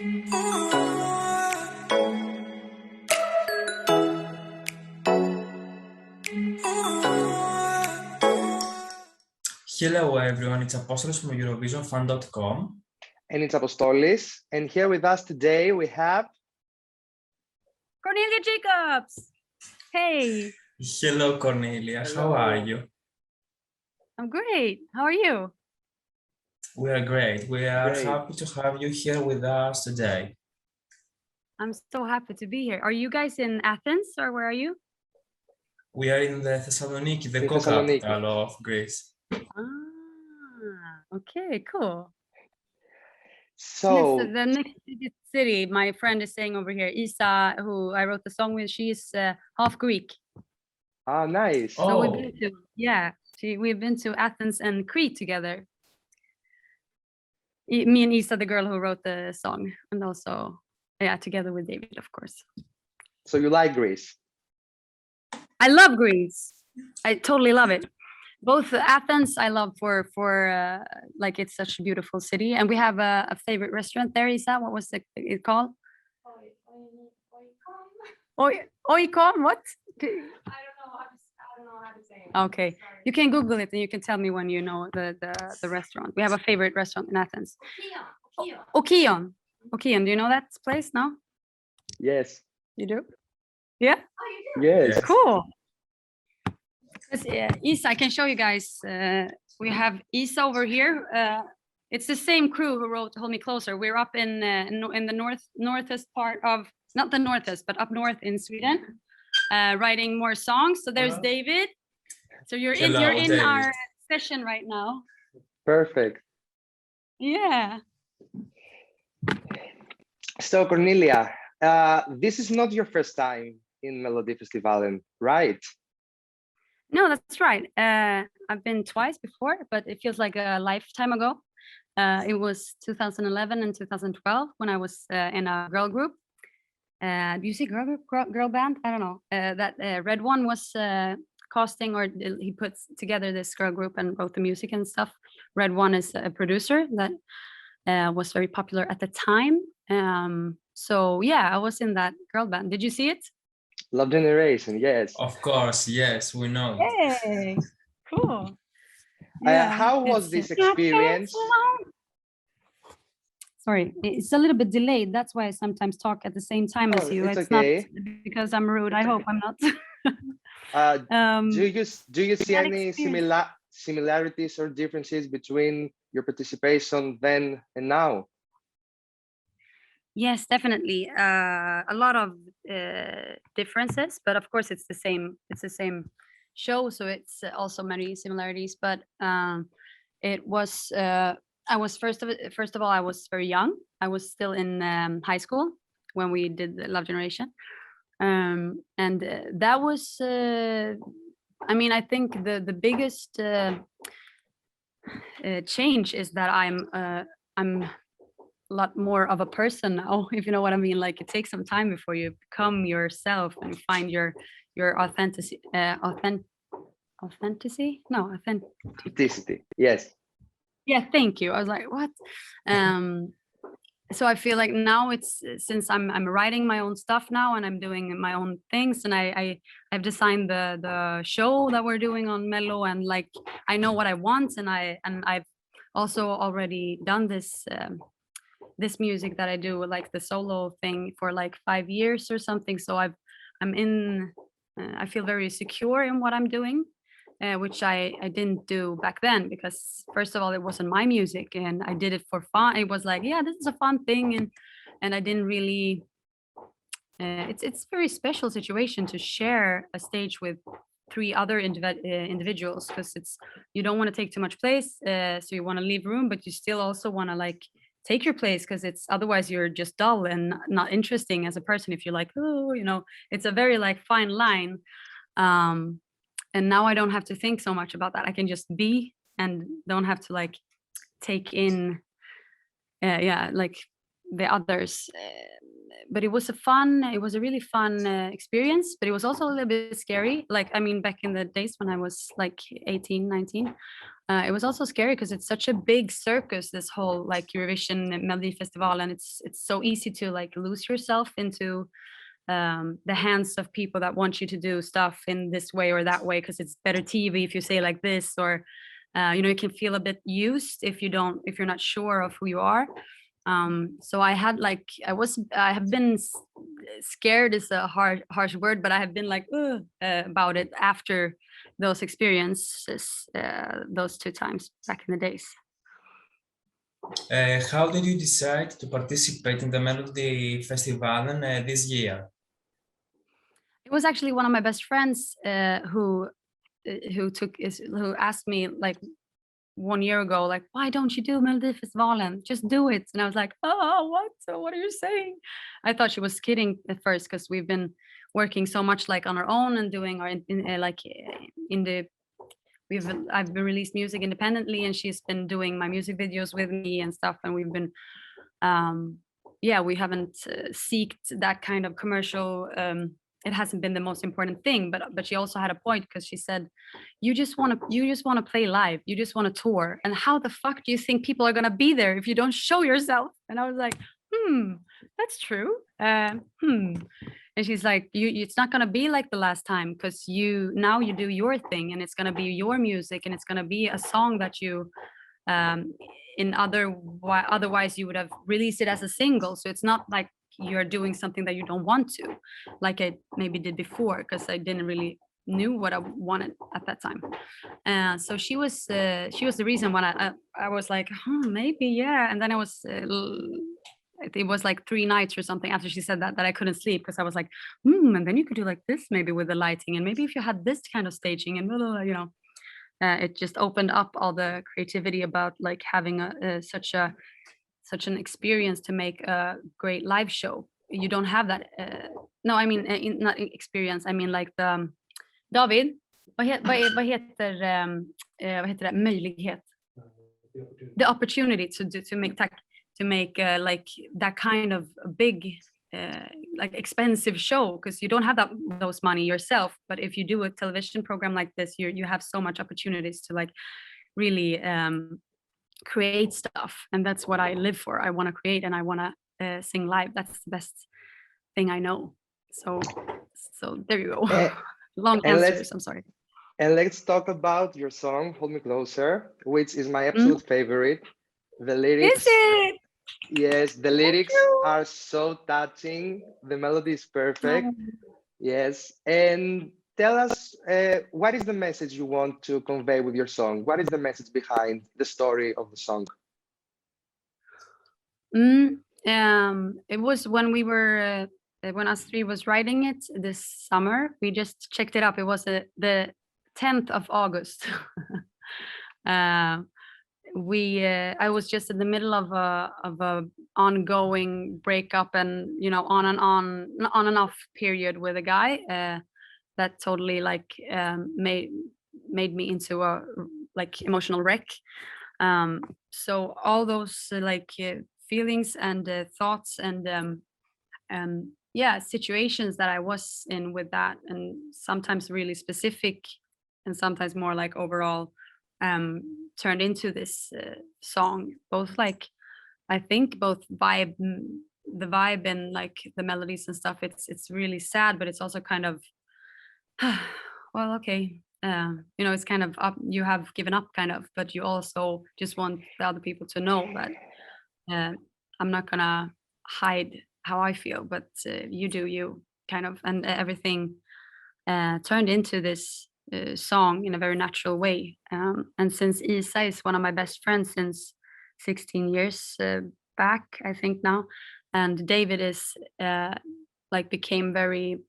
Hello everyone, it's Apostolos from EurovisionFan.com. And it's Apostolis. And here with us today we have Cornelia Jakobs. Hey. Hello Cornelia, Hello. How are you? I'm great. How are you? We are great. We are Great. happy to have you here with us today. I'm so happy to be here. Are you guys in Athens or where are you? We are in the Thessaloniki, the In co-capital of Greece. Okay, cool. So The next city, my friend is saying over here, Isa, who I wrote the song with, she's half Greek. nice. Oh. So we've been to Athens and Crete together. Me and Isa, the girl who wrote the song, and also, together with David, of course. So you like Greece? I love Greece. I totally love it. Both Athens, I love for like it's such a beautiful city, and we have a favorite restaurant there. Isa, what was it called? Oikon. What? I don't know how to say it. Okay, Sorry. you can Google it and you can tell me when you know the restaurant. We have a favorite restaurant in Athens. Okion. Okion. Do you know that place? No, Yes. you do. Yeah. Oh, you do? Yes. Yes. Cool. Isa, I can show you guys. We have Isa over here. It's the same crew who wrote "Hold Me Closer." We're up in the northest part of, not the northest, but up north in Sweden, writing more songs. So there's David. So you're in David. our session right now. Perfect. Yeah. So Cornelia, this is not your first time in Melodifestivalen, right? No, that's right. I've been twice before, but it feels like a lifetime ago. It was 2011 and 2012 when I was in a girl group. Do you see girl group, girl band? I don't know. That Red One was casting, or he put together this girl group and wrote the music and stuff. Red One is a producer that was very popular at the time. So yeah, I was in that girl band. Did you see it? Love Generation, yes. Of course, yes, we know. Hey, cool. Yeah, How was this experience? Sorry, it's a little bit delayed. That's why I sometimes talk at the same time as you. It's not okay. because I'm rude. I hope I'm not. Do you see that any experience- similarities or differences between your participation then and now? Yes, definitely. A lot of differences, but of course it's the same. It's the same show, so it's also many similarities. But it was. I was first of all, I was very young. I was still in high school when we did the Love Generation, and that was. I mean, I think the biggest change is that I'm a lot more of a person now, if you know what I mean. Like it takes some time before you become yourself and find your authenticity. Authenticity? No, Authenticity, yes. Yeah, thank you. I was like, what? So I feel like now it's, since I'm writing my own stuff now and I'm doing my own things, and I've designed the show that we're doing on Mello, and like I know what I want, and I've also already done this this music that I do, like the solo thing, for like 5 years or something. So I feel very secure in what I'm doing, which I didn't do back then, because first of all, it wasn't my music and I did it for fun. It was like, yeah, this is a fun thing, and I didn't really. It's a very special situation to share a stage with 3 other individuals, because you don't want to take too much place, so you want to leave room, but you still also want to like take your place, because it's otherwise you're just dull and not interesting as a person if you're like, oh, you know. It's a very like fine line, and now I don't have to think so much about that. I can just be and don't have to like take in like the others. But it was a really fun experience, but it was also a little bit scary. Like, I mean, back in the days when I was like 18, 19, it was also scary because it's such a big circus, this whole like Eurovision and Melodifestivalen, and it's so easy to like lose yourself into the hands of people that want you to do stuff in this way or that way because it's better TV if you say like this, or you can feel a bit used if you're not sure of who you are. So I had like I have been scared is a harsh word, but I have been like about it after those experiences, those 2 times back in the days. How did you decide to participate in the Melodifestivalen this year? It was actually one of my best friends who asked me like 1 year ago, like, why don't you do Melodifestivalen? Just do it. And I was like, oh, what? So what are you saying? I thought she was kidding at first because we've been working so much like on our own and doing our I've been released music independently, and she's been doing my music videos with me and stuff. And we've been, we haven't seeked that kind of commercial. It hasn't been the most important thing, but she also had a point because she said, you just want to play live, you just want to tour, and how the fuck do you think people are gonna be there if you don't show yourself? And I was like, that's true. And she's like, it's not gonna be like the last time because you do your thing, and it's gonna be your music, and it's gonna be a song that you otherwise you would have released it as a single. So it's not like you're doing something that you don't want to, like I maybe did before, because I didn't really knew what I wanted at that time. So she was the reason when I was like, maybe, yeah. And then it was like 3 nights or something after she said that I couldn't sleep because I was like, and then you could do like this maybe with the lighting, and maybe if you had this kind of staging and blah, blah, blah, it just opened up all the creativity about like having such an experience to make a great live show. You don't have that. No, I mean not experience. I mean like the David. Vad heter det? Möjlighet. The opportunity to make like that kind of big like expensive show, because you don't have those money yourself. But if you do a television program like this, you have so much opportunities to like really create stuff, and that's what I live for. I want to create, and I want to sing live. That's the best thing I know. So there you go. Long answers, I'm sorry. And let's talk about your song Hold Me Closer, which is my absolute favorite. The lyrics, is it? Yes, the lyrics are so touching. The melody is perfect. Yes. And tell us, what is the message you want to convey with your song? What is the message behind the story of the song? It was when we were when us 3 was writing it this summer. We just checked it up. It was the 10th of August. I was just in the middle of a ongoing breakup, and on and off period with a guy that totally like made me into a like emotional wreck. So all those like feelings and thoughts and situations that I was in with that, and sometimes really specific and sometimes more like overall, turned into this song. Both like, I think both the vibe and like the melodies and stuff, it's really sad, but it's also kind of well, okay, it's kind of up, you have given up kind of, but you also just want the other people to know that I'm not gonna hide how I feel, but you do you kind of, and everything turned into this song in a very natural way. And since Isa is one of my best friends since 16 years back, I think now, and David is became very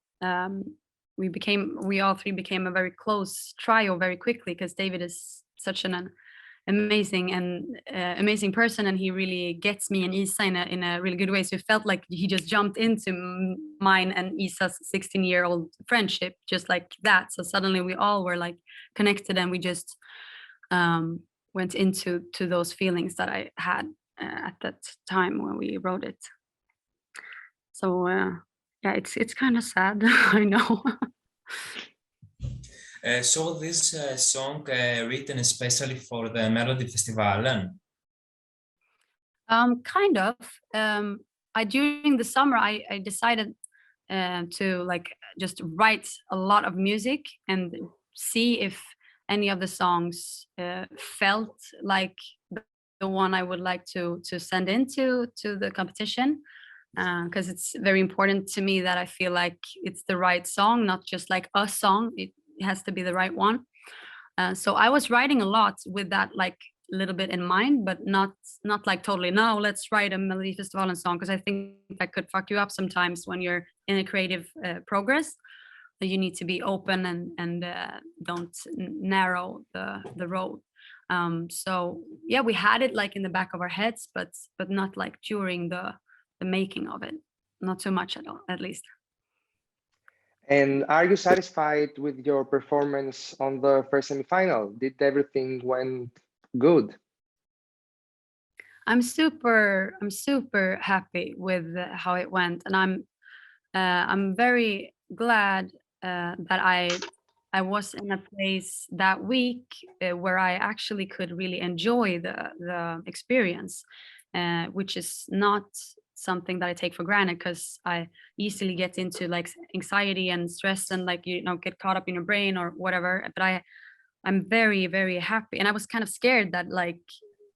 we all 3 became a very close trio very quickly, because David is such an amazing person, and he really gets me and Isa in a really good way. So it felt like he just jumped into mine and Isa's 16-year-old friendship just like that. So suddenly we all were like connected, and we just went into those feelings that I had at that time when we wrote it. So it's kind of sad. I know. So this song written especially for the Melodifestivalen. Kind of. I during the summer I decided to like just write a lot of music and see if any of the songs felt like the one I would like to send into to the competition, because it's very important to me that I feel like it's the right song, not just like a song. It has to be the right one. So I was writing a lot with that like little bit in mind, but not like totally no, let's write a Melodifestivalen song, because I think that could fuck you up sometimes when you're in a creative progress. You need to be open and don't narrow the road. So yeah, we had it like in the back of our heads, but not like during the making of it, not too much at all, at least. And are you satisfied with your performance on the first semifinal? Did everything went good? I'm super happy with how it went, and I'm very glad that I was in a place that week where I actually could really enjoy the experience, which is not something that I take for granted, because I easily get into like anxiety and stress and like get caught up in your brain or whatever. But I'm very happy, and I was kind of scared that like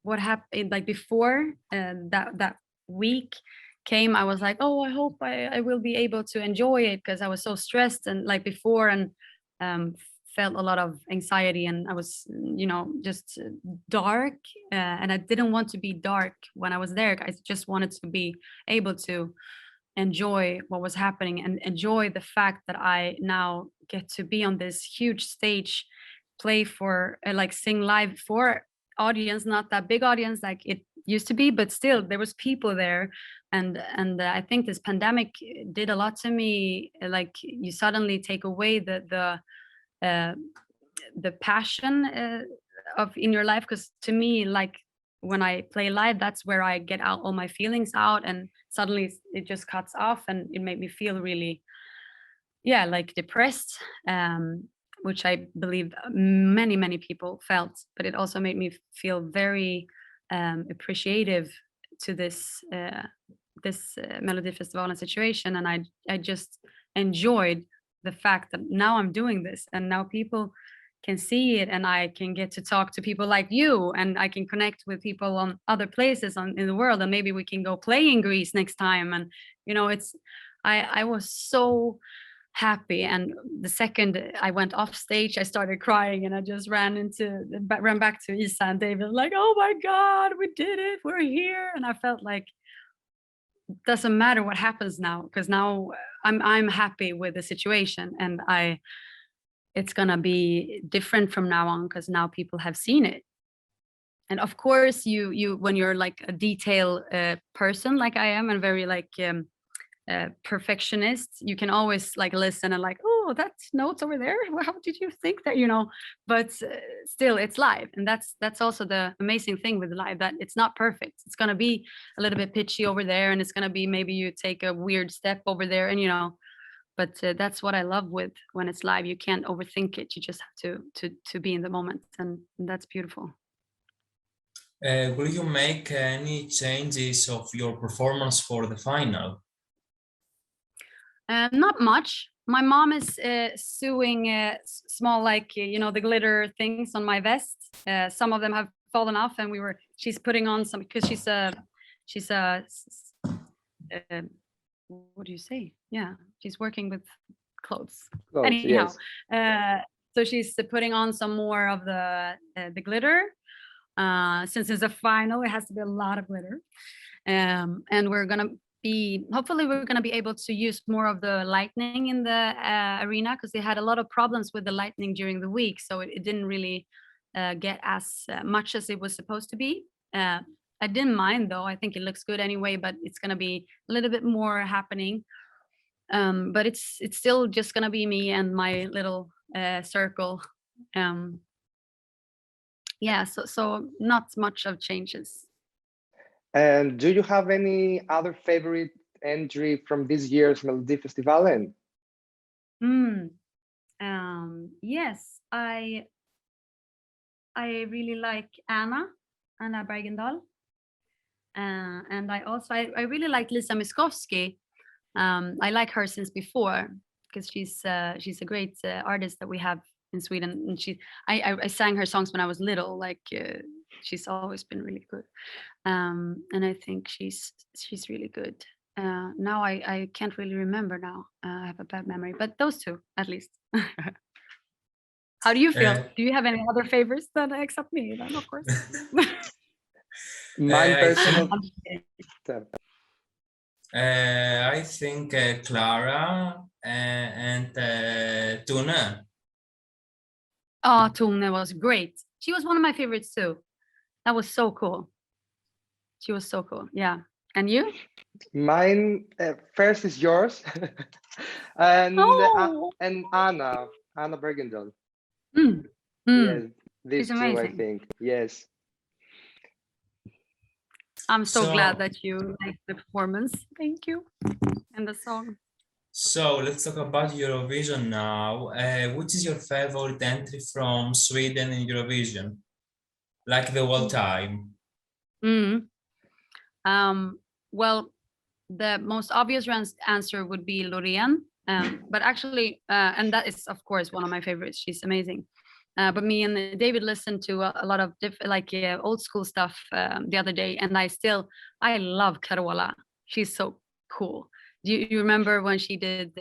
what happened like before that week came. I was like, oh, I hope I will be able to enjoy it, because I was so stressed and like before, and um, felt a lot of anxiety, and I was just dark, and I didn't want to be dark when I was there. I just wanted to be able to enjoy what was happening and enjoy the fact that I now get to be on this huge stage, play for like sing live for audience, not that big audience like it used to be, but still there was people there. And I think this pandemic did a lot to me. Like you suddenly take away the passion of in your life, because to me, like when I play live, that's where I get out all my feelings out, and suddenly it just cuts off, and it made me feel really like depressed, which I believe many people felt. But it also made me feel very appreciative to this Melodifestivalen situation, and I just enjoyed the fact that now I'm doing this, and now people can see it, and I can get to talk to people like you, and I can connect with people on other places in the world, and maybe we can go play in Greece next time. And I was so happy, and the second I went off stage I started crying, and I just ran back to Isa and David like, oh my god, we did it, we're here. And I felt like it doesn't matter what happens now, because now I'm happy with the situation, and it's gonna be different from now on, because now people have seen it. And of course you when you're like a detail person like I am, and very like perfectionist, you can always like listen and like, oh, that note over there, well, how did you think that, but still it's live, and that's also the amazing thing with live, that it's not perfect. It's going to be a little bit pitchy over there, and it's going to be maybe you take a weird step over there, and but that's what I love with when it's live. You can't overthink it, you just have to be in the moment, and that's beautiful. Will you make any changes of your performance for the final? Not much. My mom is sewing small, like the glitter things on my vest. Some of them have fallen off, and she's putting on some, because she's a what do you say? Yeah, she's working with clothes. Anyhow, yes. So she's putting on some more of the glitter. Since it's a final, it has to be a lot of glitter, and hopefully we're going to be able to use more of the lightning in the arena, because they had a lot of problems with the lightning during the week, so it didn't really get as much as it was supposed to be. I didn't mind though. I think it looks good anyway, but it's going to be a little bit more happening. But it's still just going to be me and my little circle. Yeah, so not much of changes. And do you have any other favorite entry from this year's Melodifestivalen? Yes, I really like Anna Bergendahl. And I really like Lisa Miskovsky. I like her since before because she's a great artist that we have in Sweden. And I sang her songs when I was little. Like she's always been really good. And I think she's really good. Now I can't really remember now. I have a bad memory, but those two at least. How do you feel? Do you have any other favorites than except me? Then of course. Mine I personal. I think Clara and Tuna. Oh, Tone was great. She was one of my favorites too. That was so cool. She was so cool. Yeah. And you? Mine first is yours, and Oh. and Anna Bergendahl. Mm. Yes, these She's two, I amazing. think. Yes. I'm so So- glad that you liked the performance. Thank you. And the song. So let's talk about Eurovision now. Which is your favorite entry from Sweden in Eurovision? Like the whole time? Mm. Well, the most obvious answer would be Loreen. But actually, and that is of course one of my favorites. She's amazing. But me and David listened to a lot of old school stuff the other day, and I love Carola. She's so cool. Do you remember when she did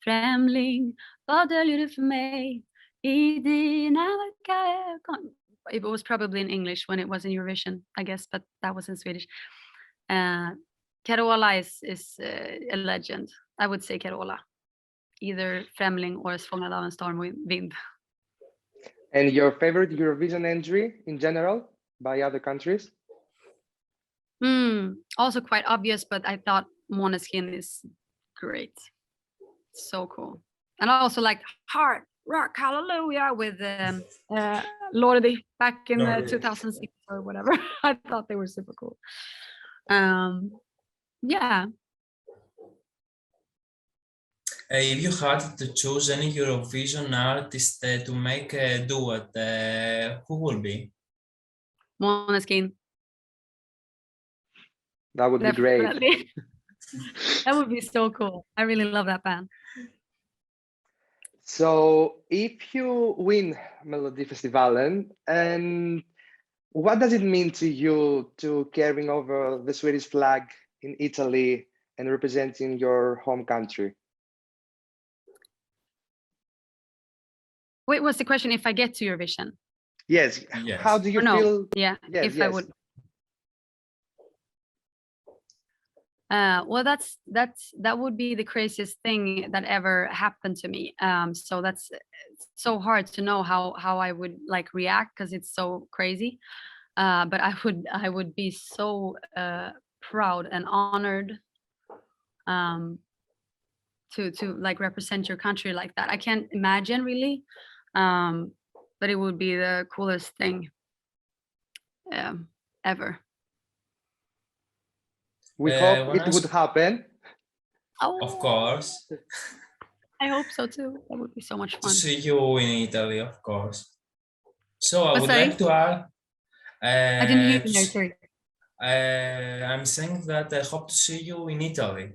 Främling, vad döljer du för mig i dina vackra ögon? It was probably in English when it was in Eurovision, I guess, but that was in Swedish. Carola is a legend. I would say Carola, either Främling or Fångad av en stormvind. And your favorite Eurovision entry in general by other countries? Also quite obvious, but I thought Måneskin is great. So cool. And I also like Hard Rock Hallelujah with Lordi back in Lordi. 2006 or whatever. I thought they were super cool. Yeah. If you had to choose any Eurovision artist to make a duet, who would be? Måneskin. That would be great. Definitely. That would be so cool. I really love that band. So if you win Melodifestivalen, and what does it mean to you to carrying over the Swedish flag in Italy and representing your home country? Wait, what's the question? If I get to Eurovision? Yes. Yes. How do you Or no? feel? Yeah, Yes, if I yes. would. Well, that would be the craziest thing that ever happened to me. So that's so hard to know how I would like react because it's so crazy. But I would be so proud and honored to like represent your country like that. I can't imagine really, but it would be the coolest thing ever. We hope when it I would s- happen. Oh, Of course. I hope so too. That would be so much To fun. see you in Italy, of course. So I Oh, would sorry? like to add. I didn't hear you there, sorry. I'm saying that I hope to see you in Italy.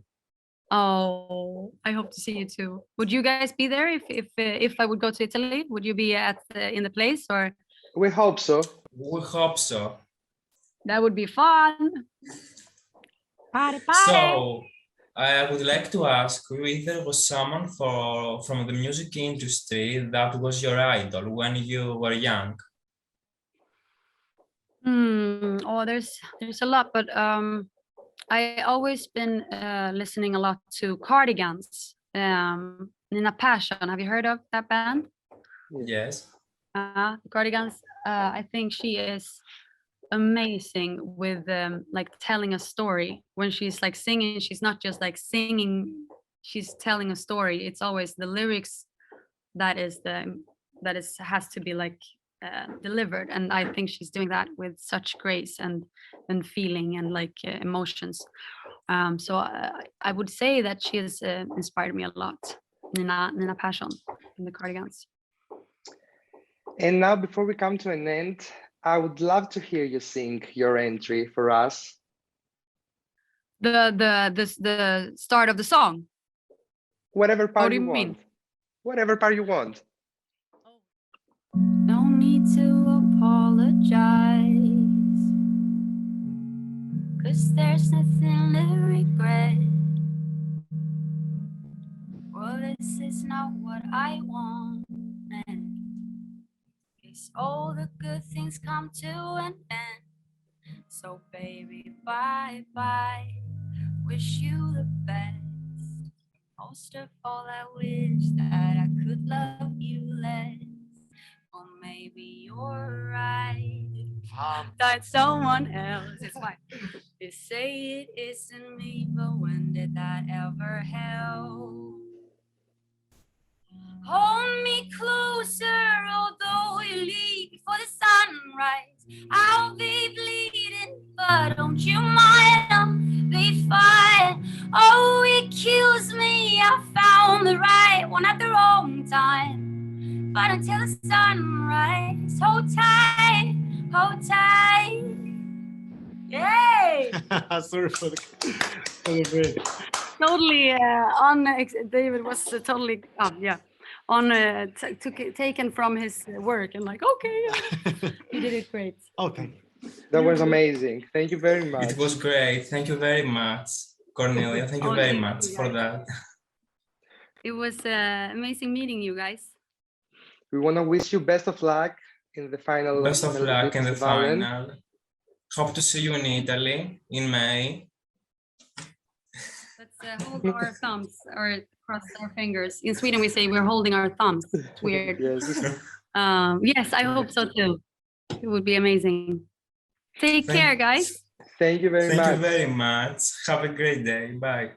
Oh, I hope to see you too. Would you guys be there if I would go to Italy? Would you be in the place or? We hope so. We hope so. That would be fun. Party, party. So I would like to ask you if there was someone from the music industry that was your idol when you were young. Oh, there's a lot, but I always been listening a lot to Cardigans. Nina Persson, have you heard of that band? Yes. Cardigans. I think she is amazing with like telling a story. When she's like singing, she's not just like singing, she's telling a story. It's always the lyrics that has to be like delivered, and I think she's doing that with such grace and feeling and like emotions. So I would say that she has inspired me a lot. Nina Persson, in the cardigans. And now, before we come to an end, I would love to hear you sing your entry for us. The start of the song. Whatever part do you you mean? want. Whatever part you want. No need to apologize, 'cause there's nothing to regret. Well, this is not what I wanted. Guess all the good things come to an end. So baby, bye-bye. Wish you the best. Most of all, I wish that I could love you less. Or maybe you're right. That someone else. It's fine. They say it isn't me, but when did that ever help? Hold me closer, although you leave before the sunrise. I'll be bleeding, but don't you mind, I'll be fine. Oh, it kills me, I found the right one at the wrong time. But until the sunrise, hold tight, hold tight. Yay! Sorry for the break. Totally David was totally taken from his work and like, okay, you did it great. Okay. That was amazing. Thank you very much. It was great. Thank you very much, Cornelia. Thank you Oh, very thank much you, for guys. that. It was amazing meeting you guys. We want to wish you best of luck in the final. Best of luck in the Melodifestivalen. final. Hope to see you in Italy in May. Let's hold our thumbs or cross our fingers. In Sweden, we say we're holding our thumbs. It's weird. Yes. Yes, I hope so too. It would be amazing. Take care, guys. Thank you very much. Thank you very much. Have a great day. Bye.